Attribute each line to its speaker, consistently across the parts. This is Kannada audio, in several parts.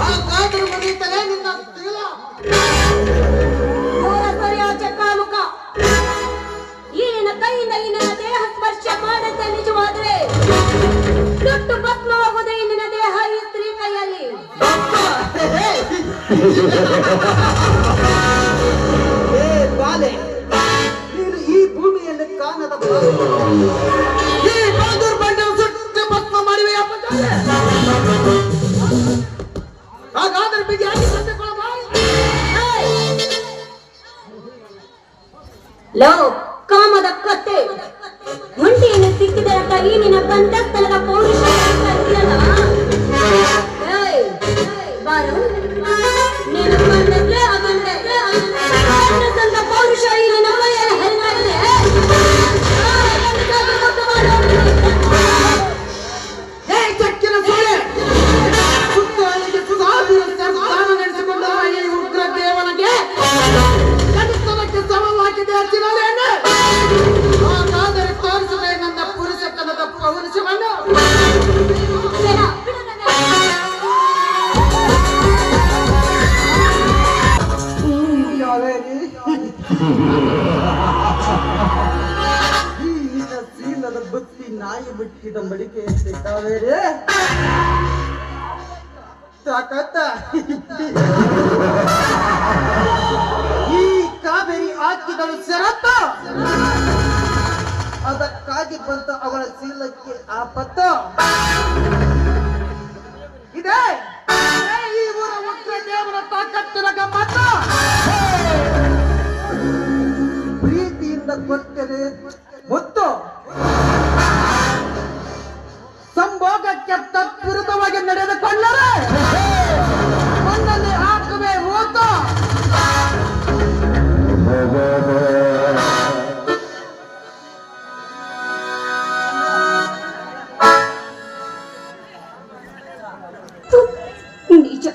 Speaker 1: ಹಾಗಾದ್ರೂ ಮುಗಿಯುತ್ತಲೇ ನಿನ್ನ ತಿಲ
Speaker 2: ಸರಿಯಾದ ಕಾಮುಕ ಈ ನಿನ್ನ ಕೈಯಿಂದ ಈ ನನ್ನ ದೇಹ ಸ್ಪರ್ಶ ಮಾಡದೆ ನಿಜವಾದ್ರೆ ಸುಟ್ಟು ಭಸ್ಮವಾಗುವುದೇ ಈ ನಿನ್ನ ದೇಹ ಈ ಸ್ತ್ರೀ ಕೈಯಲ್ಲಿ.
Speaker 1: ಬಾಲೆ ನೀನು ಈ ಭೂಮಿಯಲ್ಲಿ ಕಾಣದ ಈ ಬಹದ್ದೂರ್ ಬಂಡೆಯನ್ನು ಸುಟ್ಟು ಭಸ್ಮ ಮಾಡಿವೆಯಪ್ಪ. ಹಾಗಾದ್ರೆ ಬಿಗಿಯಾಗಿ
Speaker 2: ಲೋ ಕಾಮದ ಕತ್ತೆ ಹೊಂಟಿಯನ್ನು ಸಿಕ್ಕಿದರ ಕೈ ನಿನ್ನ ಕಂಠಸ್ಥಲದ ಪೌರುಷ ಬಾರು ನೀನು ಬಂದದ್ಲೇ ಆಗಂದೆ ಕಂಠಸ್ಥಲದ ಪೌರುಷ ಈ ನಿನ್ನ ಮೈಯಲ್ಲಿ ಹರಿದಾಡಿದೆ.
Speaker 1: ಚಕ್ಕಿನ ಸೂಳೆ ಸುತ್ತಲಿಗೆ ಸುಧಾರಿಸಿದ ಸ್ಥಾನ ನಡೆಸಿಕೊಂಡ ಈ ಉಗ್ರ ದೇವನಿಗೆ ಕನಿಷ್ಠಕ್ಕೆ ಸಮವಾಗಿದೆ ಹಚ್ಚಿನಲ್ಲೇನೆ. ಹಾಗಾದರೆ ತೋರಿಸುವೆ ನನ್ನ ಪುರುಷತನದ ಪೌರುಷವನ್ನು. ಶೀಲದ ಬುತ್ತಿ ನಾಯಿ ಬಿಟ್ಟಿದ ಮಡಿಕೆ ಕಾವೇರಿ ತಾಕತ್ತ ಈ ಕಾವೇರಿ ಹಾಕಿದಳು ಸರತ್ತ ಅದಕ್ಕಾಗಿ ಬಂತ ಅವಳ ಶೀಲಕ್ಕೆ ಆಪತ್ತು ಇದೆ. ಈ ಊರ ಉಗ್ರ ದೇವರ ತಾಕತ್ತಿನ ಗಮ್ಮತ್ತ ಪ್ರೀತಿಯಿಂದ ಕೊಟ್ಟರೆ ಮುತ್ತು ಸಂಭೋಗಕ್ಕೆ ತದ್ವಿರುದ್ಧವಾಗಿ ನಡೆದುಕೊಳ್ಳರೆ ಒಂದೊಂದೇ ಹಾಕುವೆ ಹೋತು.
Speaker 2: ನಿಜ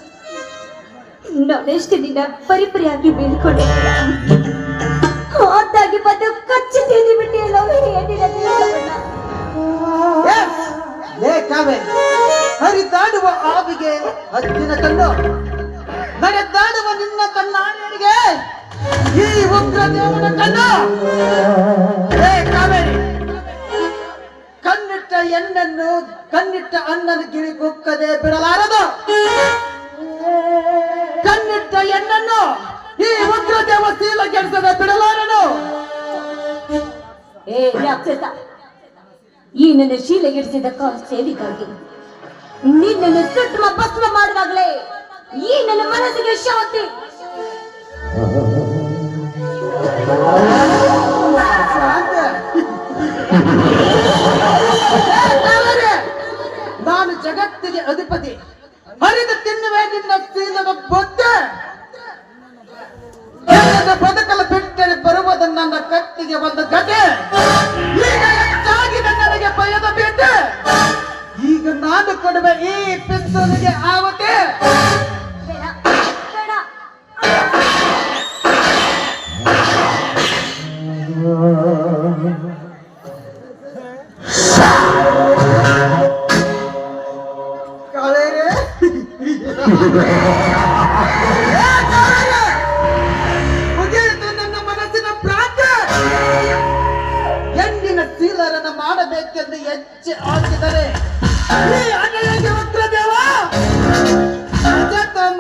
Speaker 2: ನಾನೆಷ್ಟು ದಿನ ಪರಿಪರಿಯಾಗಿ ಬೀಳ್ಕೊಂಡೆ ಹೊತ್ತಾಗಿ ಬಂದು ಕಚ್ಚಿ ತಿಂದು ಬಿಟ್ಟಿಯಲ್ಲ
Speaker 1: ಹರಿದಾಡುವ ಆವಿಗೆ ಹದ್ದಿನ ಕಣ್ಣು ನಡೆದಾಡುವ ನಿನ್ನ ಕಣ್ಣಾಡಿಗೆ ಈ ಉಗ್ರ ದೇವನ ಕಣ್ಣು. ಕಾವೇರಿ ಕಣ್ಣಿಟ್ಟ ಎಣ್ಣನ್ನು ಕಣ್ಣಿಟ್ಟ ಅಣ್ಣನ ಗಿಳಿ ಕುಕ್ಕದೆ ಬಿಡಲಾರದು. ಕಣ್ಣಿಟ್ಟ ಎಣ್ಣನ್ನು ಈ ಉಗ್ರ ದೇವ ಶೀಲ ಕೆಡಿಸದೆ ಬಿಡಲಾರನು.
Speaker 2: ರಾಕ್ಷಸ ಈ ನನ್ನ ಶೀಲೆಗೆಡಿಸಿದ ಸೇವೆಗಾಗಿ ನಿನ್ನನ್ನು ಸುಟ್ಟು ಭಸ್ಮ ಮಾಡುವಾಗಲೇ ಈ ನನ್ನ ಮನಸ್ಸಿಗೆ ಶಾಂತಿ.
Speaker 1: ನಾನು ಜಗತ್ತಿಗೆ ಅಧಿಪತಿ ಹರಿದು ತಿನ್ನುವೆ ನಿನ್ನ ಶೀಲದ ಬೊತ್ತೆ. ಬದುಕಲು ಬಿಟ್ಟರೆ ಬರುವುದು ನನ್ನ ಕತ್ತಿಗೆ ಒಂದು ಗದೆ. ಈಗ ಹೆಚ್ಚಾಗಿದೆ ನನಗೆ ಭಯದ ಬೇಟೆ. ಈಗ ನಾನು ಕೊಡುವೆ ಈ ಪಿಸ್ತೂಲಿಗೆ ಆವತೆ. ಕಾವೇರಿ ನನ್ನ ಮನಸ್ಸಿನ ಪ್ರಾಂತ್ಯ ಎಂದಿನ ಶೀಲರನ್ನು ಮಾಡಬೇಕೆಂದು ಹೆಜ್ಜೆ ಹಾಕಿದರೆ ಉಗ್ರದೇವ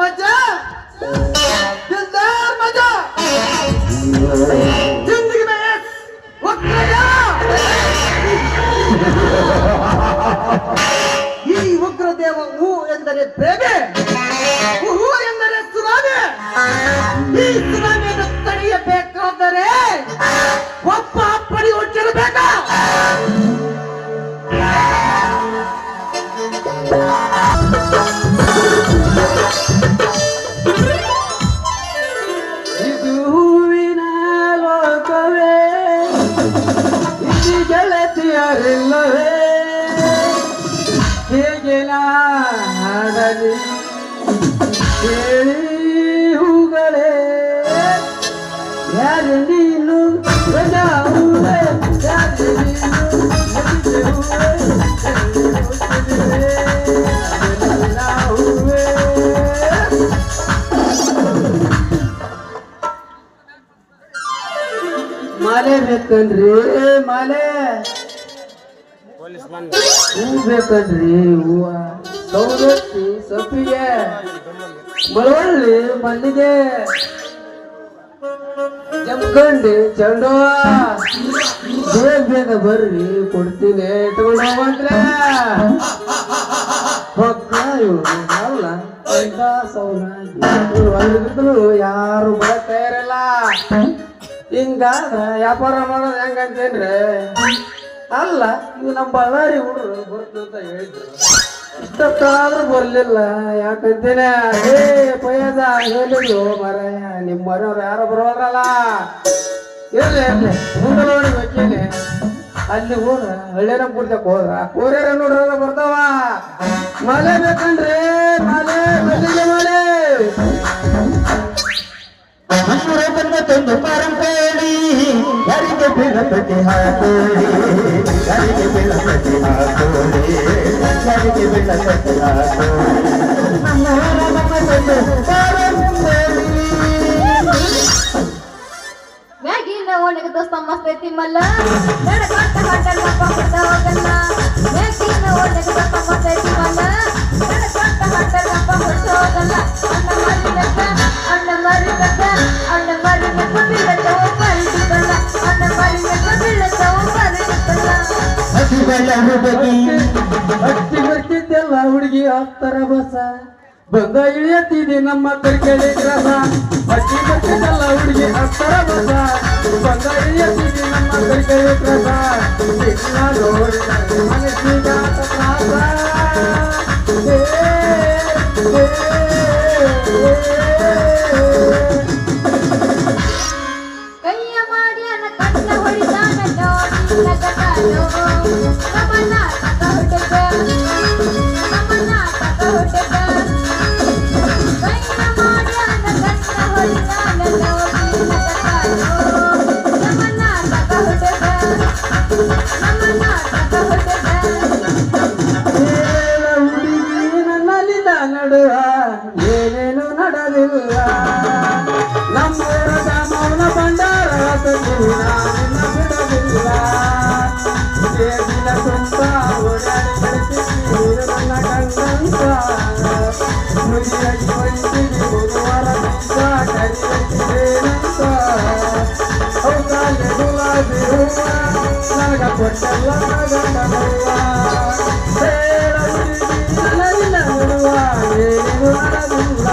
Speaker 1: ಮಜಾ ದಿಲ್ದಾರ್ ಮಜಾ ಜಿಂದಗಿ ಮೇ ಈ ಉಗ್ರದೇವ ಹೂ ಎಂದರೆ ಪ್ರೇಮೆ, ಹೂ ಎಂದರೆ ಸುನಾಮಿ. ಈ ಸುನಾಮಿಯನ್ನು ತಡೆಯಬೇಕಾದರೆ ಒಬ್ಬ ಅಪ್ಪಣಿ ಹುಟ್ಟಿರಬೇಕಾ? ಇದು ಹೂವಿನ ಲೋಕವೇ, ಇಲ್ಲಿ ಗೆಳತಿಯರಿಲ್ಲವೇ, ಹೇಗೆ ನಾಡಲಿ ಹೇಳಿ ಹೂಗಳೇ, ಯಾರು ನೀನು ಹೂವೇ, ಯಾರು ನೀನು ಹೂವೇ, ಹೂವೇ ಬೇಕನ್ರಿ ಮಾಲೆ ಹೂ ಬೇಕನ್ರಿ ಹೂವ ಸೌದತ್ತಿ ಸೊಪ್ಪಿಗೆ ಮಳವಳ್ಳಿ ಮಲ್ಲಿಗೆ ಜಮಖಂಡಿ ಚಂಡು ಬೇಗ ಬೇಗ ಬರ್ರಿ ಕೊಡ್ತೀನಿ ಇಟ್ಕೊಂಡು ಹೋಗಂದ್ರೆ ಯಾರು ಬರಕ್ ತಯಾರಿಲ್ಲ ಹಿಂಗಾದ ವ್ಯಾಪಾರ ಮಾಡೋದು ಹೆಂಗಂತೇನ್ರಿ ಅಲ್ಲ ಇವು ನಮ್ಮ ಬಳ್ಳಾರಿ ಹುಡ್ರು ಬರ್ತು ಅಂತ ಹೇಳಿದ್ರು ಇಷ್ಟೊತ್ತಾದ್ರೂ ಬರ್ಲಿಲ್ಲ ಯಾಕಂತೇನೆ ಏ ಪಯ್ಯದ ಹೇಳಿದ್ರು ಮರಯ್ಯ ನಿಮ್ಮ ಮನೆಯವ್ರು ಯಾರು ಬರೋದ್ರಲ್ಲ ಇರ್ಲಿ ಇರ್ಲಿ ಮುಂದೆ ನೋಡಿ ಬೇಕೇನೆ ಅಲ್ಲಿ ಹೋದ್ರ ಹಳ್ಳಿರ ಬಿಡ್ತಕ್ ಹೋದ್ರ ಕೋರ್ಯಾರ ನೋಡ್ರ ಬರ್ತಾವ ಮಳೆ ಬೇಕಂದ್ರೆ ಮಳೆ ಮಲ್ಲಿಗೆ ಮಳೆ ಬಂದ ತಂದು ಪರಂಪೇಳಿ ಯಾರಿಗೆ ಬೀಳತಕ್ಕೆ ಹಾಕೋಳಿ ಯಾರಿಗೆ ಬೀಳತಕ್ಕೆ ಹಾಕೋಳಿ ಯಾರಿಗೆ ಬೀಳತಕ್ಕೆ ಹಾಕೋಳಿ
Speaker 2: ಮ್ಯಾಗಿನ ಒಣಗ ದೋಸ್ತ ಮಸ್ತ್ ಐತಿ ಮಲ್ಲ ನಡಕಾಟ ಹಾಟಲ್ ಹೋಗಲ್ಲ ಮ್ಯಾಗಿನ ಒಣಗ ದೋಸ್ತ ಮಸ್ತ್ ಐತಿ ಮಲ್ಲ ನಡಕಾಟ ಹಾಟಲ್ ಹೋಗಲ್ಲ ಅಣ್ಣ ಮರಿ ಕಟ್ಟ ಅಣ್ಣ ಮರಿ ಬೀಳತ್ತವ ಪರಿದಿಲ್ಲ ಅಣ್ಣ ಮರಿ ಬೀಳತ್ತವ ಪರಿದಿಲ್ಲ
Speaker 1: ಹತ್ತಿ ಬರ್ತಿದ್ದೆಲ್ಲ ಹುಡುಗಿ ಹತ್ತರ ಬಸ ಬಂದ ಇಳಿಯತ್ತಿದೆ ನಮ್ಮ ಕರ್ಕಳಿ ರಸ ಹತ್ತಿ ಬರ್ತಿದ್ದೆಲ್ಲ ಹುಡುಗಿ ಹತ್ತರ ಬಸ ಬಂದ ಇಳಿಯತ್ತಿದೆ ನಮ್ಮ ಕರ್ಕಳಿ ರಸ ಮನಸ್ಸಿಗ
Speaker 2: ಕೈಯ ಮಾಡಿ ಅನ್ನ ಕಣ್ಣ ಹೊಡಿದಾನ ನೋಡಿ ನಗತಾನೋ ನಮನ ತಕ ಹೊಡೆದ ಕೈಯ ಮಾಡಿ ಅನ್ನ ಕಣ್ಣ ಹೊಡಿದಾನ ನೋಡಿ ನಗತಾನೋ ನಮನ ತಕ ಹೊಡೆದ
Speaker 1: ಹುಡುಗಿ ನನ್ನಲ್ಲಿನ ನಡುವ ಏನೇನು ನಡೆದಿಲ್ಲ ನಮ್ಮೂರ ಮೌನ ಭಂಡಾರ ನಿನ್ನ ಬಿಡಲಿಲ್ಲ ಕೇಳಿನ ತುಂಬ ಓಡಾಡಿ ಕಳಿಸಿದ್ದೀರ ನನ್ನ ಗಂಡಂತ ಮುಗಿಯಾಗಿ ಬಂದಿರಿ ಬುಧವಾರ ದಿವಸ ಕರಿಬೇಕಿದೇನಂತ ಹೌದಾಲೆ ಗುಲಾಬಿ ಹೂವ ನನಗ ಕೊಟ್ಟಲ್ಲ ಗಂಡನವ್ವ ಹೇಳ ಹುಡುಗಿ ನನ್ನಲ್ಲಿನ ನಡುವ ಏನೇನು ನಡೆದಿಲ್ಲ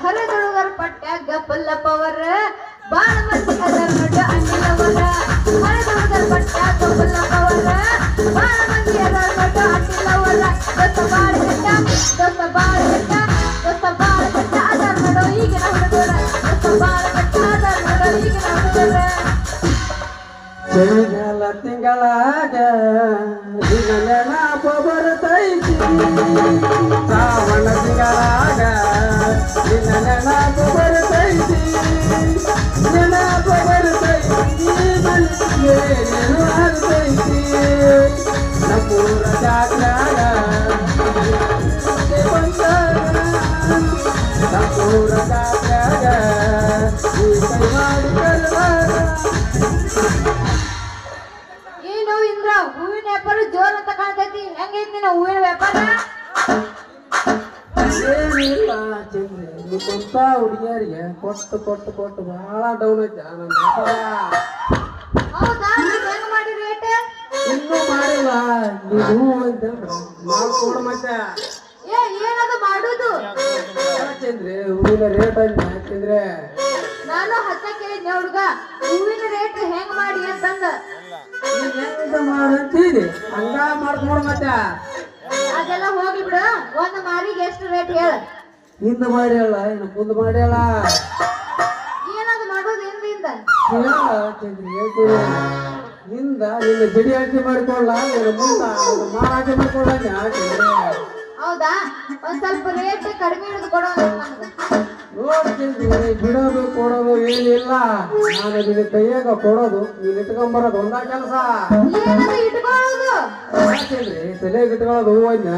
Speaker 2: ಹರದುಡುಗರ ಪಟ್ಟ್ಯಾಗ ಪಲ್ಲಪ್ಪವರ ಬಾಳ ಮಂದಿ ಅದರ ನಡ ಅಣ್ಣಿಲವರ ಹರದುಡುಗರ ಪಟ್ಟ್ಯಾಗ ಪಲ್ಲಪ್ಪವರ ಬಾಳ ಮಂದಿ ಅದರ ನಡ ಅಣ್ಣಿಲವರ ದೊಸ್ತ ಬಾಳ ಗಟ್ಟ ದೊಸ್ತ ಬಾಳ ಗಟ್ಟ ದೊಸ್ತ ಬಾಳ ಗಟ್ಟ ಅದರ ನಡ ಈಗಿನ ಹುಡುಗರ ದೊಸ್ತ ಬಾಳ ಗಟ್ಟ ಅದರ ನಡ ಈಗಿನ ಹುಡುಗರ
Speaker 1: ಚಳಿಗಾಲ ತಿಂಗಳಾಗ ದಿನ ನೆನಪ ಬರ್ತೈತಿ ಶ್ರಾವಣ ತಿಂಗಳಾಗ ದಿನ ನೆನಪ ಬರ್ತೈತಿ ನೆನಪ ಬರ್ತೈತಿ ಮನಸ್ಸಿಗೆ ಏನು ಆಗ್ತೈತಿ ನಮ್ಮೂರ ಜಾತ್ರಾಗ ನಮ್ಮೂರ ಜಾತ್ರಾಗ ಈ ಕೈ ಮಾಡಿ ಕರೆದಾಗ
Speaker 2: ಏನು ಇಂದ್ರ ಹೂವಿನ ವ್ಯಾಪಾರ ಜೋರ್ ಅಂತ ಕಾಣ್ತೈತಿ ಹೆಂಗೈತಿ ನಿನ್ನ ಹೂವಿನ ವ್ಯಾಪಾರ
Speaker 1: ಏನಿಲ್ಲ ಚಂದ್ರಿ ನಿಮ್ಮಂತ ಹುಡುಗಿಯರಿಗೆ ಕೊಟ್ಟು ಕೊಟ್ಟು ಕೊಟ್ಟು ಬಹಳ ಡೌನ್ ಐತೆ ನನ್ನ ವ್ಯಾಪಾರ
Speaker 2: ಹೌದಾ ನೀವ್ ಹೆಂಗ್ ಮಾಡಿ ರೇಟ್
Speaker 1: ಇನ್ನೂ ಮಾಡಿಲ್ಲ ನೀವು ಅಂತ ನಾವು ಕೂಡ ಮತ್ತೆ
Speaker 2: ಏನದು ಮಾಡುದು
Speaker 1: ಚಂದ್ರಿ ಹೂವಿನ ರೇಟ್ ಅಂತ ಚಂದ್ರೆ
Speaker 2: ನಾನು ಹತ್ತ ಕೇಳಿದ್ನೆ ಹುಡುಗ ಹೂವಿನ ರೇಟ್ ಹೆಂಗ್ ಮಾಡಿ ಅಂತಂದ
Speaker 1: ಹೆಂಗ ಮಾಡಂತೀರಿ ಹಂಗ ಮಾಡ್ಕೊಂಡ್ ಮತ್ತೆ
Speaker 2: ಅದೆಲ್ಲ ಹೋಗ್ಲಿ ಬಿಡು ಒಂದ್ ಮಾರಿಗೆ ಎಷ್ಟು ರೇಟ್ ಹೇಳ
Speaker 1: ಹಿಂದ್ ಮಾಡ್ಯಾಳ ಇನ್ನು ಮುಂದ್ ಮಾಡ್ಯಾಳ
Speaker 2: ಏನದು ಮಾಡೋದು ಹಿಂದಿಂದ
Speaker 1: ಹೇಳ ಚಂದ್ರಿ ಹೇಳ್ತೀವಿ ಹಿಂದ ನಿನ್ನ ಬಿಡಿ ಅಡಿಕೆ ಮಾಡ್ಕೊಳ್ಳ ನೀನು ಮುಂದ ಮಾರಾಟ ಮಾಡ್ಕೊಳ್ಳ ಚಂದ್ರೆ
Speaker 2: ಹೌದಾ ಒಂದ್ ಸ್ವಲ್ಪ ರೇಟ್ ಕಡಿಮೆ ಹಿಡಿದು ಕೊಡೋದು ನಮ್ಗೆ
Speaker 1: ನೋಡ್ತಿದ್ವಿ ಬಿಡೋದು ಕೊಡೋದು ಏನಿಲ್ಲ ನಾನು ನಿನ್ನ ಕೈಯಾಗ ಕೊಡೋದು ನೀನ್ ಇಟ್ಕೊಂಬರೋದು ಒಂದ ಕೆಲಸ
Speaker 2: ಏನದು ಇಟ್ಕೊಳ್ಳೋದು
Speaker 1: ತಲೆಗೆ ಇಟ್ಕೊಳ್ಳೋದು ಹೂವನ್ನ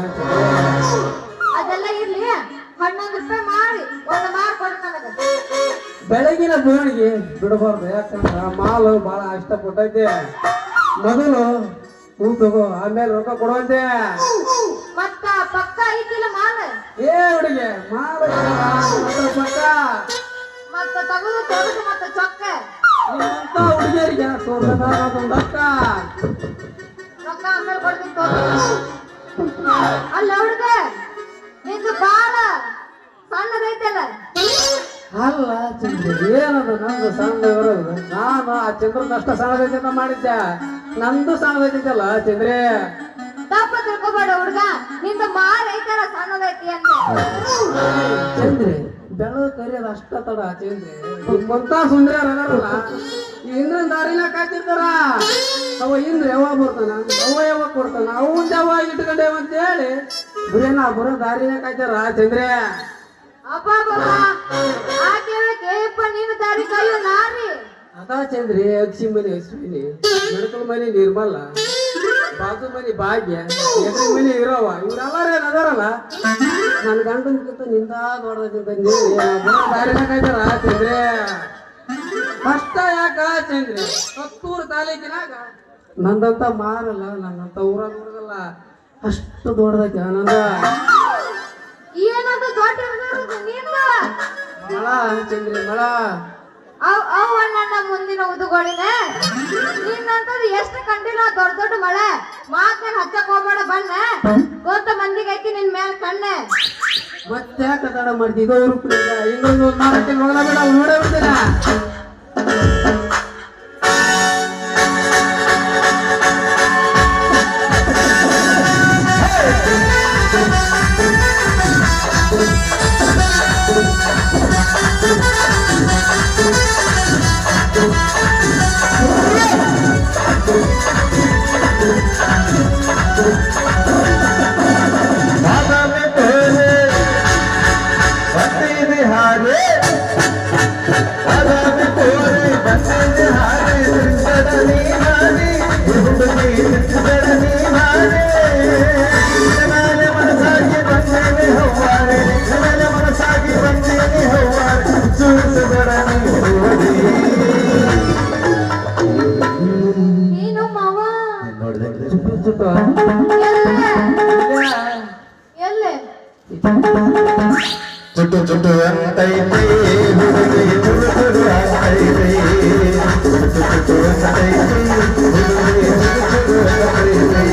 Speaker 2: ಅದೆಲ್ಲ ಇರ್ಲಿ 11 ರೂಪಾಯಿ ಮಾಡಿ ಒಂದು ಮಾರ್ ಕೊಡು ನನಗ
Speaker 3: ಬೆಳಗಿನ ಬೋಣಿಗೆ ಬಿಡಬಾರ್ದು, ಯಾಕಂದ್ರ ಮಾಲು ಬಹಳ ಇಷ್ಟಪಟ್ಟೈತೆ. ಮೊದಲು ಹೂ ತಗೋ, ಆಮೇಲೆ ರೊಕ್ಕ ಕೊಡುವಂತೆ.
Speaker 2: ಮತ್ತ ಪಕ್ಕ ಐತಿಲ್ಲ ಮಾಲ
Speaker 3: ಏ ಹುಡುಗಿ, ಮಾಲು ಪಕ್ಕ
Speaker 2: ಮತ್ತ ತಗದು ತೊಗದು ಮತ್ತ ಚೊಕ್ಕ
Speaker 3: ನಿಮ್ಮಂತ ಹುಡುಗಿಯರಿಗೆ ತೋರ್ಸೋದೊಂದು ಅಕ್ಕ.
Speaker 2: ರೊಕ್ಕ ಆಮೇಲೆ ಕೊಡ್ತೀನಿ ಅಲ್ಲ ಹುಡುಗ, ನಿಂದು ಬಾಳ ಸಣ್ಣದೈತಲ್ಲ.
Speaker 3: ಅಲ್ಲ ಚಂದ್ರ, ಏನದು ನಂದು ಸಣ್ಣ ಬರೋದು? ನಾನು ಆ ಚಂದ್ರನ ಅಷ್ಟ ಸಣ್ಣದೈತೆ ಅಂತ ಮಾಡಿದ್ದೆ, ನಂದು ಸಣ್ಣದೈತಲ್ಲ ಚಂದ್ರೆ.
Speaker 2: ತಪ್ಪ ತಿಳ್ಕೊಬೇಡ ಹುಡುಗ, ನಿಂದ ಮಾರ ಐತಲ್ಲ ಸಣ್ಣದೈತಿ ಅಂತ.
Speaker 3: ಚಂದ್ರಿ, ಬೆಳಗ್ಗೆ ಕರಿಯೋದು ಅಷ್ಟ ತಡ ಚಂದ್ರಿ. ನಿಮ್ಮಂತ ಸುಂದರ ರಗರಲ್ಲ ಇಂದ್ರನ ದಾರಿನ ಕಾಯ್ತಿರ್ತಾರ. ಅವ ಇಂದ್ರ ಯಾವಾಗ ಬರ್ತಾನ, ಅವ ಯಾವಾಗ ಕೊಡ್ತಾನ, ಅವನ್ ಯಾವಾಗ ಇಟ್ಕೊಂಡೇವ ಅಂತ ಹೇಳಿ ಬರೀನ ಬರೋ ದಾರಿನ ಕಾಯ್ತಾರ ಚಂದ್ರೆ.
Speaker 2: ಅಪ್ಪ ಕೇಳಪ್ಪ, ನೀನು ದಾರಿ ಕಾಯೋ ನಾರಿ.
Speaker 3: ಅದಾ ಚಂದ್ರಿ, ಅಕ್ಷಿ ಮನೆ ಅಶ್ವಿನಿ, ನಡಕಲ್ ಮನೆ ನಿರ್ಮಲ, ಬಾಜು ಮನೆ ಭಾಗ್ಯ, ಎದ್ರ ಮನೆ ಇರೋವ, ಇವ್ರೆಲ್ಲಾರೇನ್ ಅದಾರಲ್ಲ. ನನ್ನ ಗಂಡನ್ಕಿಂತ ನಿಂದ ದೊಡ್ಡದಂತ ದಾರಿನ ಕಾಯ್ತಾರ ಚಂದ್ರೆ. ಕಷ್ಟ ಯಾಕ ಚಂದ್ರಿ, ಹತ್ತೂರು ತಾಲೂಕಿನಾಗ ನಂದಂತ ಮಾರಲ್ಲ, ನನ್ನಂತ ಊರಾಗ ಹುಡುಗಲ್ಲ, ಅಷ್ಟು ದೊಡ್ಡದೈತೆ ನಂದ.
Speaker 2: ಏನಂತ ದೊಡ್ಡ ನಿಂದ
Speaker 3: ಮಳ ಚಂದ್ರಿ, ಮಳ
Speaker 2: ಅವ್ ಅಣ್ಣ ಮುಂದಿನ ಉದುಗಳಿನ ನಿನ್ನಂತದ್ ಎಷ್ಟು ಕಂಡಿಲ್ಲ. ದೊಡ್ಡ ದೊಡ್ಡ ಮಳೆ ಮಾತೇನ್ ಹಚ್ಚಕ್ ಹೋಗ್ಬೇಡ, ಬಣ್ಣ ಗೊತ್ತ ಮಂದಿಗೆ ಐತಿ ನಿನ್ ಮ್ಯಾಲ ಕಣ್ಣ.
Speaker 3: ಮತ್ತೆ ಯಾಕೆ ತಡ ಮಾಡ್ತಿ? ಇದು ಇನ್ನೊಂದು ಮಾರಕ್ಕೆ ಮಗಳ ಬೇಡ, ನೋಡೇ ಬಿಡ್ತೀನ.
Speaker 2: ನೀನು ಮಾವ ಎಲ್ಲೆ
Speaker 4: ಚುಟ್ಟು ಚುಟ್ಟು ಅಂತೈತೆ ಹುಡುಗಿ ಚುಡುಚುಡು ಅಂತೈತೆ, ಚುಟ್ಟು ಚುಟ್ಟು ಅಂತೈತೆ ಹುಡುಗಿ ಚುಡುಚುಡು ಅಂತೈತೆ.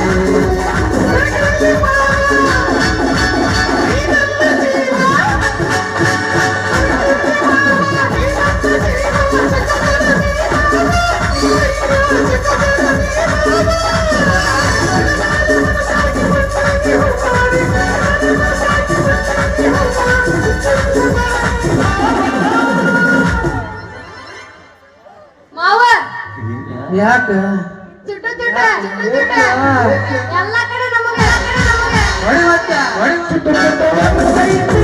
Speaker 2: ಮಾವ
Speaker 3: ಯಾಕ
Speaker 2: ಚುಟ್ಟ ಚುಟ್ಟ ಎಲ್ಲ ಕಡೆ ನಮಗೆ
Speaker 3: ಹೊಡಿ ಮತ್ತೆ ಹೊಡಿ.
Speaker 4: ಚುಟ್ಟು ಚುಟ್ಟು ಅಂತೈತೆ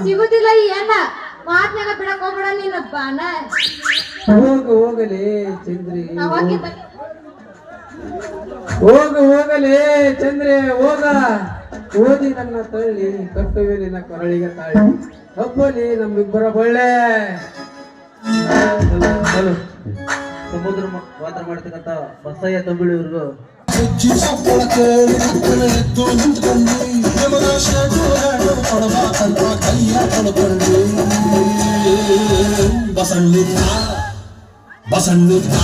Speaker 2: ಸಿಗುದಿಲ್ಲ ಈ ಎಣ್ಣ ಮಾತ್ನಾಗ ಬಿಡಕ್ ಹೋಗ್ಬೇಡ ನೀನು ಬಾನ
Speaker 3: ಹೋಗಲಿ ಚಂದ್ರಿ
Speaker 2: ಅವಾಗೆ
Speaker 3: ಹೋಗಲೇ ಚಂದ್ರೆ ಹೋಗ ಓದಿ ನನ್ನ ತಳ್ಳಿ ಕಟ್ಟುವೆ ನಿನ್ನ ಕೊರಳಿಗೆ ತಾಳಿ ಹಬ್ಬಲಿ ನಮ್ಮಿಬ್ಬರ ಬಳ್ಳೆ
Speaker 5: ಸಮುದ್ರ ಮಾತ್ರ ಮಾಡ್ತಕ್ಕಂಥ ಬಸಯ್ಯ ತಂಬಿಳಿವ್ರಿಗೂ
Speaker 6: ಬಸಣ್ಣಿದ್ದ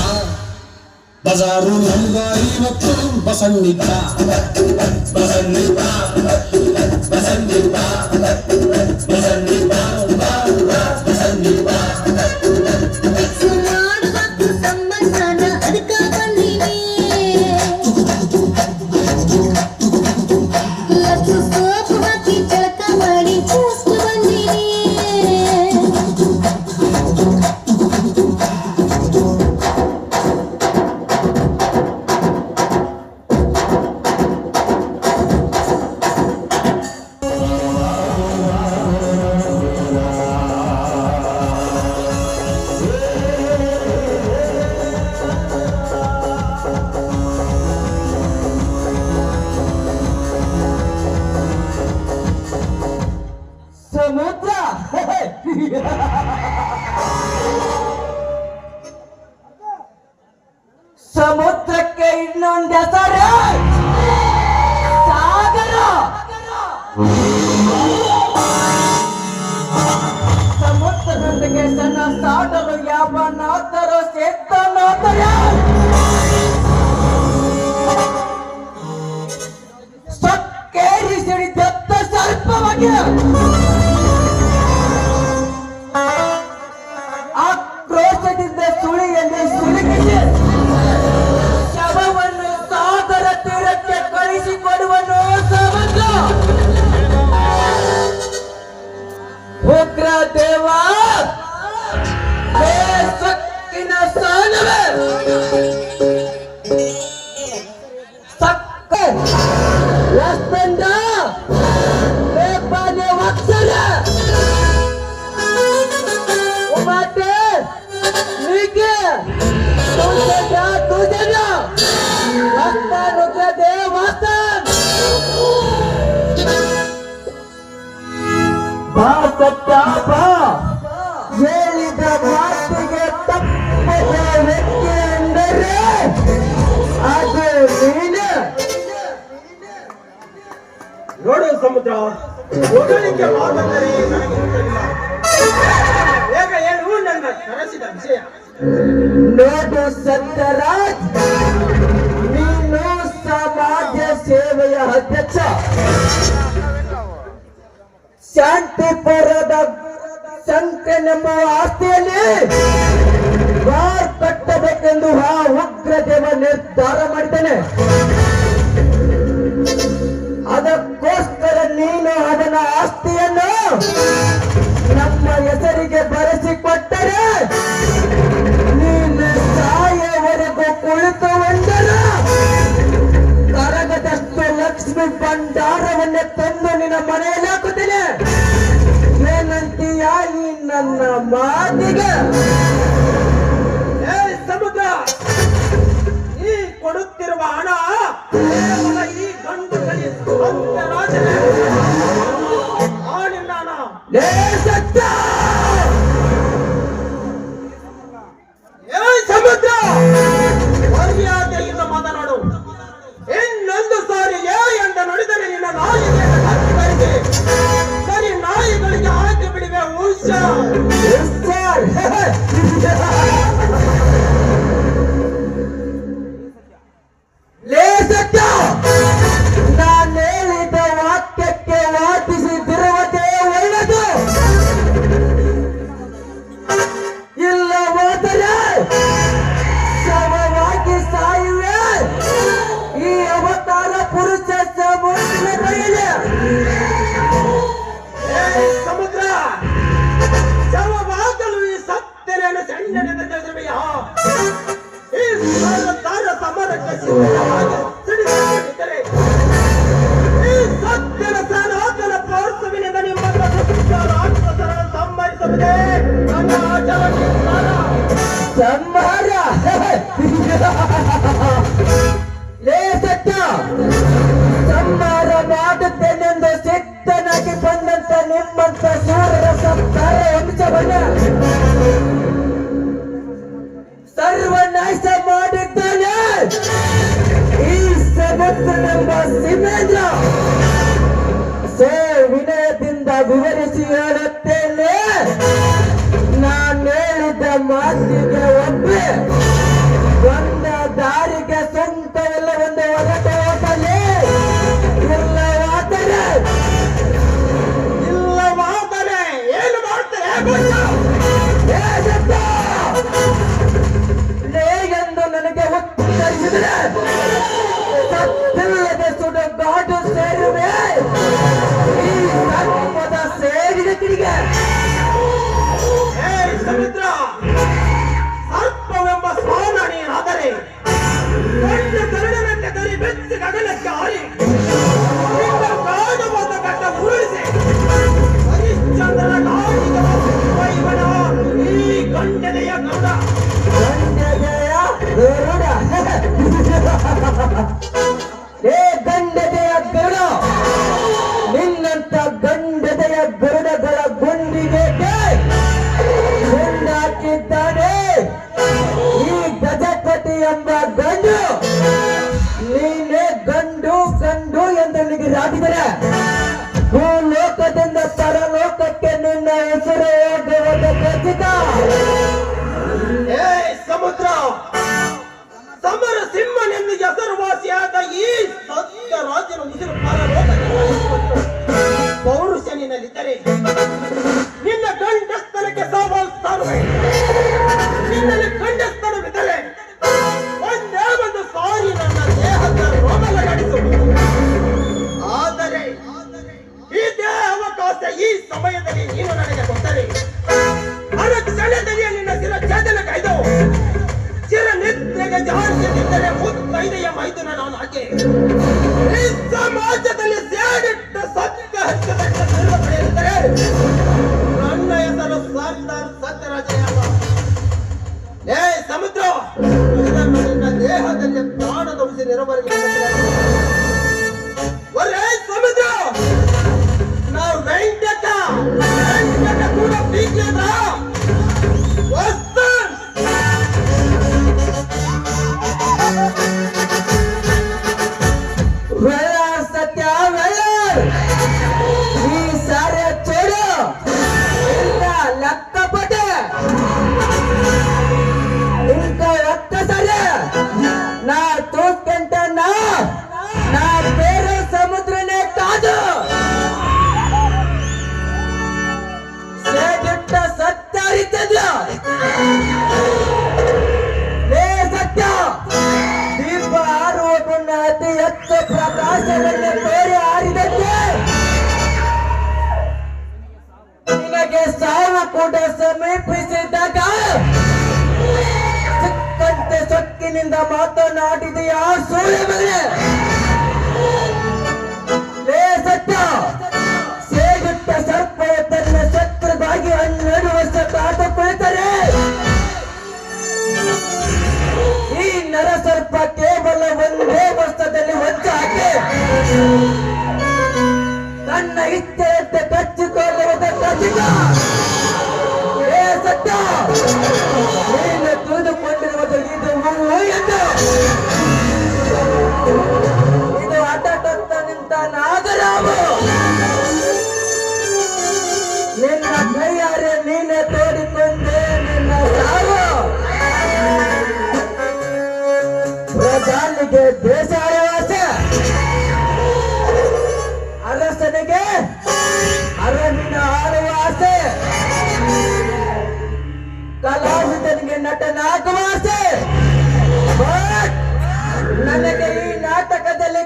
Speaker 6: ಬಜಾರು ನಮ್ಗ ಇವತ್ತು ಬಸಣ್ಣಿದ್ದ ಬಸಣ್ಣಿದ್ದ ಬಸಣ್ಣಿದ್ದ ಬಸಣ್ಣಿದ್ದ ಬಸಣ್ಣಿದ್ದ
Speaker 3: ಸಮುದ್ರ ಸಮುದ್ರಕ್ಕೆ ಇನ್ನೊಂದು ಹೆಸರು ಸಾಗರ ಸಮುದ್ರದೊಂದಿಗೆ ತನ್ನ ಸಾಡಲು ಯಾವನಾದರೂ ಸೇರ್ತಾನಾದರೆ ಸಕ್ಕೇರಿ ಸಿಡಿದತ್ತ ಸ್ವಲ್ಪವಾಗಿ ಆಕ್ರೋಶದಿಂದ ಸುಳಿಯಲ್ಲಿ ಸುಳಿಗಿದೆ ಶವವನ್ನು ಸಾಗರ ತೀರಕ್ಕೆ ಕಳಿಸಿಕೊಡುವನು ಸಮುದ್ರ ಉಗ್ರ ದೇವ ಸಕ್ಕಿನ ಸಾನವೇ ಸಕ್ಕ ರಸ್ತಂಡ ನೇಪಾಳ ವತ್ಸಲ उमाते नीके तुझे ना रास्ता रुके दे वास्तव बासत्ता बा ಹೇಳಿದ ಮಾತಿಗೆ ತಪ್ಪದ ವ್ಯಕ್ತಿ ಎಂದರೆ ಅದು ನೀನು
Speaker 5: ನೋಡು ಸಮುದ್ರ ಹೋಗಲಿಕ್ಕೆ ಮಾತಂದರೆ ನನಗೆ ಗೊತ್ತಿಲ್ಲ ಬೇಗ ಹೇಳು ನನ್ನ ಕರೆಸಿದ ವಿಷಯ
Speaker 3: ನೋಡು ಸತ್ಯರಾಜ್ ನೀನು ಸಮಾಜ ಸೇವೆಯ ಅಧ್ಯಕ್ಷ ಶಾಂತಿಪುರದ ಶಂಕನೆಂಬುವ ಆಸ್ತಿಯಲ್ಲಿ ಬಾರ್ ಕಟ್ಟಬೇಕೆಂದು ಆ ಉಗ್ರದೇವ ನಿರ್ಧಾರ ಮಾಡಿದ್ದಾನೆ ಅದಕ್ಕೋಸ್ಕರ ನೀನು ಅದನ್ನ ಆಸ್ತಿಯನ್ನು ನಮ್ಮ ಹೆಸರಿಗೆ ಬರೆಸಿಕೊಟ್ಟರೆ ನೀನು ಸಾಯವರೆಗೂ ಕುಳಿತುಕೊಂಡರ ಕರಗದಷ್ಟು ಲಕ್ಷ್ಮಿ ಭಂಡಾರವನ್ನೇ ತಂದು ನಿನ್ನ ಮನೆಯಲ್ಲಿ ಹಾಕುತ್ತೇನೆ ಏನಂತೀಯ ಈ ನನ್ನ ಮಾತಿಗೆ
Speaker 5: ಸಮುದ್ರ ಈ ಕೊಡುತ್ತಿರುವ ಹಣ ಕೇವಲ ಈ ಗಂಡು ರಾಜನೇ ಆಳಿನ ಹಣ
Speaker 3: ಸತ್ಯ
Speaker 5: ಸಮುದ್ರ ಮರ್ಯಾದೆಯಿಂದ ಮಾತನಾಡು ಇನ್ನೊಂದು ಸಾರಿ ಅಂತ ನುಡಿದರೆ ನಿನ್ನ ನಾಯಿಗೆ ಹತ್ತಿರಕ್ಕೆ ಸರಿ ನಾಯಿಗಳಿಗೆ ಹಾಕಿ ಬಿಡಿವೆ
Speaker 3: ಲೇ ಸತ್ಯ ನಾನು ಹೇಳಿದ ವಾಕ್ಯಕ್ಕೆ ವಾದಿಸಿದಿರುವುದೇ ಒಳ್ಳೆದು ಇಲ್ಲವಾದರೆ ಶವವಾಗಿ ಸಾಯುವೆ ಈ ಅವತಾರ ಪುರುಷ ಸಮೂಹದ ಕೈಯಲ್ಲಿ
Speaker 5: ಸಮುದ್ರ ಶವವಾಗಲು ಈ ಸತ್ಯನೇನು ಸಣ್ಣನೆಂದು ತಿಳಿದಿರುವೆಯಾ ಈ ತಾರ ಸಮರಕ್ಕೆ ಸಿದ್ಧವಾಗಿ ಸಿಡಿದುಕೊಂಡಿದ್ದರೆ ಈ ಸತ್ಯನ ಸನಾತನ ಪೌರಸವಿನಿಂದ ನಿಮ್ಮನ್ನು ಮುಂದೆ ನನ್ನ ಆಟವನ್ನು
Speaker 4: ಸಂಹಾರ ಲೇ ಸತ್ಯ ಸಂಹಾರ ಮಾಡುತ್ತೇನೆಂದು ಸಿದ್ಧನಾಗಿ ಬಂದಂತ ನಿಮ್ಮಂತ ಸೂರ್ಯರ ಸಂಸಾರ ವಂಶವನ್ನ ಸರ್ವನಾಶ ಮಾಡಿದ್ದಾನೆ ಈ ಸಮುದ್ರನೆಂಬ ಸಿಮೇಂದ್ರ. ವಿನಯದಿಂದ ವಿವರಿಸಿ ಹೇಳುತ್ತೇನೆ, ನಾನು ಹೇಳಿದ ಮಾತಿಗೆ ಒಪ್ಪೆ ಒಂದ ದಾರಿಗೆ ಸ್ವಂತವೆಲ್ಲ ಒಂದು ಹೊರಟ ಹೋಗಲಿ,
Speaker 5: ಇಲ್ಲವಾದರೆ ಏನು ಮಾಡ್ತಾರೆ
Speaker 4: ಎಂದು ನನಗೆ ಉತ್ತರಿಸಿದರೆ ಸತ್ತಿಲ್ಲದೆ ಸುಡುಗಾಡು ಸೇರುವೆ ಈ ಸರ್ಪದ ಸೇರಿದ ಕಿಡಿಗೆ.
Speaker 5: ಸಮುದ್ರ ಸರ್ಪವೆಂಬ ಸ್ವಾನ ನೀನಾದರೆ ಕಣ್ಣು ಕರಡನಂತೆ ಕರಿ ಬೆಚ್ಚ ಗಗನಕ್ಕೆ ಹಾರಿ ಕಾಣವಾದ ಗಡ್ಡ ಉರುಳಿಸಿ ಹರಿಶ್ಚಂದ್ರನ ಗಾಳಿಗೆ ಇವನ ಈ ಗಂಡನೆಯ ಗರುಡ
Speaker 4: ಗಂಡದೆಯ ಗರುಡ ನಿನ್ನಂತ ಗಂಡದೆಯ ಗರುಡಗಳ ಗುಂಡಿಗೆ ಗುಂಡಾಕಿದ್ದಾನೆ ಈ ಗಜಪತಿ ಎಂಬ ಗಂಡು. ನೀನೇ ಗಂಡು ಗಂಡು ಎಂದು ನಿಗರಾಗಿದರೆ ಭೂಲೋಕದಿಂದ ಪರಲೋಕಕ್ಕೆ ನಿನ್ನ ಹೆಸರು ಹೋಗುವುದು ಖಚಿತ.
Speaker 5: ಸಮುದ್ರ ಸಮರ ಸಿಂಹನೆಂದು ಹೆಸರುವಾಸಿಯಾದ ಈ ಸತ್ಯ ರಾಜನ ಉಸಿರು ಪೌರುಷ ನಿನ್ನಲ್ಲಿದ್ದರೆ ನಿನ್ನ ಗಂಡಸ್ಥನಕ್ಕೆ ಸವಾಲ್ ಸಾರುವೆ. ನಿನ್ನಲ್ಲಿ ಗಂಡಸ್ಥನವಿದ್ದರೆ ಒಂದೇ ಒಂದು ಸಾರಿ ನನ್ನ ದೇಹದ ರೋಮಲಗಾಡಿಸುವುದು. ಆದರೆ ಇದೇ ಅವಕಾಶ ಈ ಸಮಯದಲ್ಲಿ ನೀನು ನನಗೆ ಕೊಟ್ಟರೆ ಅರಕ್ಷಣೆಯಲ್ಲಿ ನಿನ್ನ ಶಿರ ಛೇದನಕ್ಕಾಯ್ದು ಚಿರ ನಿದ್ರೆಗೆ ಜಾರಿಸಿದ್ದರೆ ಮುತ್ತೈದೆಯ ಮೈದುನ ನಾನು ಆಕೆ ಈ ಸಮಾಜದಲ್ಲಿ ಸೇಡಿಟ್ಟ ಸತ್ಯ ಹಚ್ಚದಟ್ಟ ಪಡೆಯುತ್ತಾರೆ. ನನ್ನ ಹೆಸರು ಸರ್ದಾರ್ ಸತ್ಯರಾಜಯ್ಯ. ಲೇ ಸಮುದ್ರ, ಇದನ್ನು ನಿನ್ನ ದೇಹದಲ್ಲಿ ಪ್ರಾಣದ ಉಸಿರಿರುವವರೆಗೆ ಒರೇ ಸಮುದ್ರ, ನಾವು ವೆಂಕಟ ಕೂಡ ಬೀಗ್ಯದ
Speaker 4: ಸತ್ಯ ಈ ಸಾರೆ ಚೋಡು ಲೆಕ್ಕಪಟ್ಟೆ ಇಂಕ ರಕ್ತ ಸರಿ ನಾ ತೂಕಂಟ ನಾ ಬೇರೆ ಸಮುದ್ರನೇ ಕಾದು ಸೇಡಿಟ್ಟ ಸತ್ಯ ಅರಿತದ್ಯ. ಸತ್ಯ ದೀಪ ಹಾರುವ ಮುನ್ನ ಅತಿ ಹೆಚ್ಚು ಪ್ರಕಾಶವನ್ನು ತೋರಿ ಹಾರಿದಂತೆ ನಿನಗೆ ಸಾವು ಕೂಡ ಸಮೀಪಿಸಿದಾಗ ಸಿಕ್ಕಂತೆ ಸೊಕ್ಕಿನಿಂದ ಮಾತನಾಡಿದೆಯಾ ಸೂರ್ಯ ಮಗನೇ? ಸತ್ಯ ಸೇಗುಟ್ಟ ಸರ್ಪ ತನ್ನ ಶತ್ರುಗಾಗಿ 12 ವರ್ಷ ಕಾದು ಕುಳಿತರೆ ಈ ನರಸರ್ಪ ಕೇವಲ ಒಂದೇ ವರ್ಷದಲ್ಲಿ ಹೊಂಚು ಹಾಕಿ ತನ್ನ ಇಚ್ಛೆಯಂತೆ ಕಚ್ಚಿಕೊಳ್ಳುವುದು ಖಚಿತ. ಸತ್ಯ ನೀನು ತಿಳಿದುಕೊಂಡಿರುವುದು ಇದು ಎಂದು ಇದು ಅಡ್ಡಟಂತ ನಿಂತ ನಾಗರಾವು ನಿನ್ನ ಕೈಯಾರೆ ನೀನೆ ತೋಡಿಕೊಂಡೆ ನಿನ್ನ ಸಾವು. ಪ್ರಧಾನಿಗೆ ದೇಶಾಯವಾಸ, ಅರಸನಿಗೆ ಅರವಿನ ಆಳುವ ಆಸೆ, ಕಲಾವಿದನಿಗೆ ನಟನಾಗುವ ಆಸೆ. ಬಟ್ ನನಗೆ ಈ ನಾಟಕದಲ್ಲಿ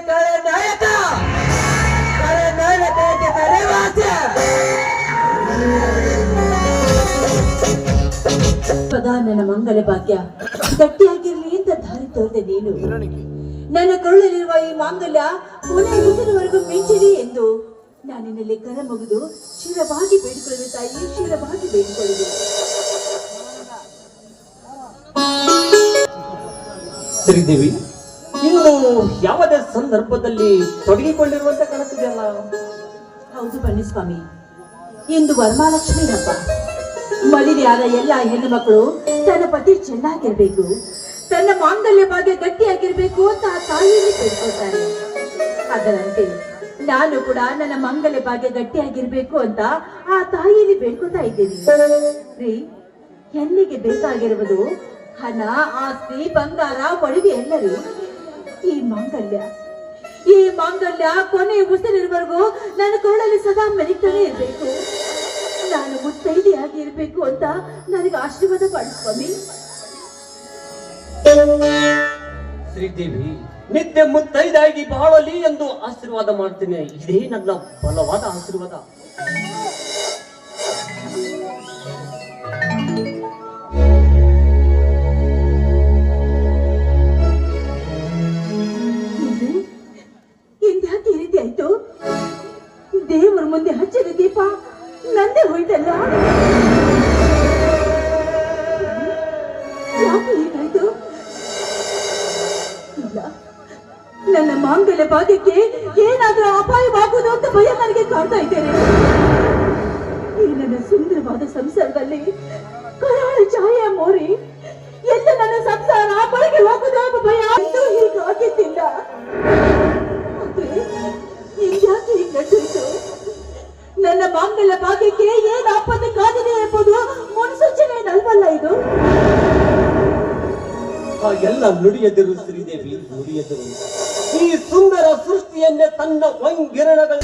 Speaker 4: ಖಳನಾಯಕಕ್ಕೆ ಬರೆಯುವ ಆಸೆ.
Speaker 7: ಪದ ನನ್ನ ಮಂಗಲ ಭಾಗ್ಯ ಗಟ್ಟಿಯಾಗಿರ್ಲಿ ಅಂತ ದಾರಿ ತೋರಿದೆ ನೀನು. ನನ್ನ ಕರುಳಲ್ಲಿರುವ ಈ ಮಾಂಗಲ್ಯ ಕೊನೆ ಉಸಿರವರೆಗೂ ಮಿಂಚಿರಿ ಎಂದು ನಾನಿನ್ನಲ್ಲಿ ಕರ ಮುಗಿದು ಶಿರವಾಗಿ ಬೇಡಿಕೊಳ್ಳುವೆ ತಾಯಿ, ಶಿರವಾಗಿ ಬೇಡಿಕೊಳ್ಳುವೆ.
Speaker 5: ಶ್ರೀದೇವಿ, ಇನ್ನು ಯಾವುದೇ ಸಂದರ್ಭದಲ್ಲಿ ತೊಡಗಿಕೊಂಡಿರುವಂತೆ ಕಾಣುತ್ತಿದೆಯಲ್ಲ?
Speaker 7: ಹೌದು ಬನ್ನಿಸ್ವಾಮಿ, ಇಂದು ವರಮಹಾಲಕ್ಷ್ಮಿ ಹಬ್ಬ. ಮದುವೆಯಾದ ಎಲ್ಲ ಹೆಣ್ಣು ಮಕ್ಕಳು ತನ್ನ ಪತಿ ಚೆನ್ನಾಗಿರ್ಬೇಕು, ತನ್ನ ಮಾಂಗಲ್ಯ ಭಾಗ್ಯ ಗಟ್ಟಿಯಾಗಿರ್ಬೇಕು ಅಂತ ಆ ತಾಯಿಯಲ್ಲಿ ಬೇಡ್ಕೊಳ್ತಾರೆ. ಅದರಂತೆ ನಾನು ಕೂಡ ನನ್ನ ಮಾಂಗಲ್ಯ ಭಾಗ್ಯ ಗಟ್ಟಿಯಾಗಿರ್ಬೇಕು ಅಂತ ಆ ತಾಯಿಯಲ್ಲಿ ಬೇಡ್ಕೊತಾ ಇದ್ದೀನಿ. ರೀ, ಹೆಣ್ಣಿಗೆ ಬೇಕಾಗಿರುವುದು ಹಣ, ಆಸ್ತಿ, ಬಂಗಾರ, ಒಡವೆ ಎಲ್ಲರೂ. ಈ ಮಾಂಗಲ್ಯ ಕೊನೆಯ ಉಸಿರಿರುವವರೆಗೂ ನನ್ನ ಕೊರಳಲ್ಲಿ ಸದಾ ಮೆರಿತಾನೆ ಇರ್ಬೇಕು. ನಾನು ಮುತ್ತೈದೆಯಾಗಿ ಇರ್ಬೇಕು ಅಂತ ನನಗೆ ಆಶೀರ್ವಾದ ಮಾಡಿ ಸ್ವಾಮಿ.
Speaker 5: ಶ್ರೀದೇವಿ, ನಿತ್ಯ ಮುತ್ತೈದಾಗಿ ಬಾಳಲಿ ಎಂದು ಆಶೀರ್ವಾದ ಮಾಡ್ತೀನಿ. ಇದೇ ನನ್ನ ಬಲವಾದ ಆಶೀರ್ವಾದ.
Speaker 7: ಇದ್ಯಾಕೆ ಈ ರೀತಿ ಆಯ್ತು? ದೇವರ ಮುಂದೆ ಹಚ್ಚಿದ ದೀಪ ನಂದೇ ಹೋಯ್ತಲ್ಲ. ಯಾಕೆ ಹೀಗಾಯ್ತು? ಇಲ್ಲ, ನನ್ನ ಮಾಂಗಲ್ಯ ಭಾಗ್ಯಕ್ಕೆ ಏನಾದ್ರೂ ಅಪಾಯವಾಗುವುದು ಅಂತ ಭಯ ನನಗೆ ಕಾಡ್ತಾ ಇದ್ದೇನೆ. ಈ ನನ್ನ ಸುಂದರವಾದ ಸಂಸಾರದಲ್ಲಿ ಕರಾಳ ಛಾಯೆ ಮೋರಿ ಎಲ್ಲ ನನ್ನ ಸಂಸಾರ ಬಳಿಗೆ ಹೋಗುವುದು ಎಂಬ ಭಯ ಇನ್ನೂ ಹೀಗಾಗಿದ್ದಿಲ್ಲ. ಯಾಕೆ ಹೀಗೆ ನಡೆಯಿತು? ನನ್ನ ಮಾಂಗಲ್ಯ ಭಾಗ್ಯಕ್ಕೆ ಏನು ಆಪತ್ತು ಕಾದಿದೆ ಎಂಬುದು ಮುನ್ಸೂಚನೆ ಅಲ್ವಲ್ಲ ಇದು?
Speaker 5: ಹಾಗೆಲ್ಲ ನುಡಿಯದಿರು ಶ್ರೀದೇವಿ, ನುಡಿಯದಿರು. ಈ ಸುಂದರ ಸೃಷ್ಟಿಯನ್ನೇ ತನ್ನ ವಂಗಿರಣಗಳ